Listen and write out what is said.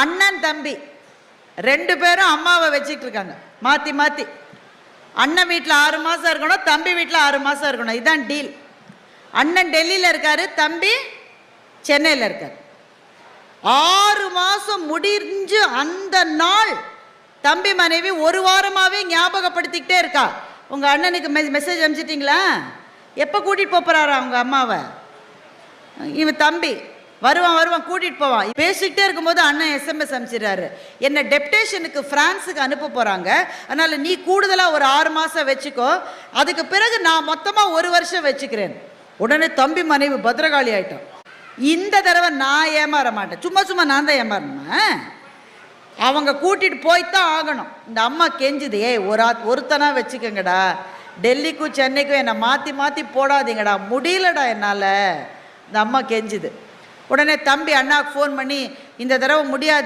அண்ணன் தம்பி 2 பேரும் அம்மாவை வச்சுட்டு இருக்காங்க மாற்றி மாற்றி. அண்ணன் வீட்டில் 6 மாதம் இருக்கணும், தம்பி வீட்டில் 6 மாதம் இருக்கணும். இதுதான் டீல். அண்ணன் டெல்லியில் இருக்காரு, தம்பி சென்னையில் இருக்கார். 6 மாதம் முடிஞ்சு அந்த நாள் தம்பி மனைவி 1 வாரமாகவே ஞாபகப்படுத்திக்கிட்டே இருக்கா. உங்கள் அண்ணனுக்கு மெசேஜ் அனுப்பிச்சிட்டிங்களா? எப்போ கூட்டிகிட்டு போகிறாரா அவங்க அம்மாவை? இவன் தம்பி வருவான் கூட்டிகிட்டு போவான். பேசிக்கிட்டே இருக்கும்போது அண்ணன் எஸ்எம்எஸ் அனுப்பிச்சிடுறாரு, என்னை டெப்டேஷனுக்கு ஃப்ரான்ஸுக்கு அனுப்ப போகிறாங்க, அதனால் நீ கூடுதலாக ஒரு 6 மாதம் வச்சுக்கோ, அதுக்கு பிறகு நான் மொத்தமாக 1 வருஷம் வச்சுக்கிறேன். உடனே தம்பி மனைவி பத்திரகாளி ஆகிட்டான். இந்த தடவை நான் ஏமாற மாட்டேன், சும்மா நான் தான் ஏமாறணுமா? அவங்க கூட்டிகிட்டு போய்த்தான் ஆகணும். இந்த அம்மா கெஞ்சுது, ஒருத்தனா வச்சுக்கோங்கடா, டெல்லிக்கும் சென்னைக்கும் என்னை மாற்றி மாற்றி போடாதீங்கடா, முடியலடா என்னால். இந்த அம்மா கெஞ்சுது. உடனே தம்பி அண்ணாவுக்கு ஃபோன் பண்ணி, இந்த தடவை முடியாது,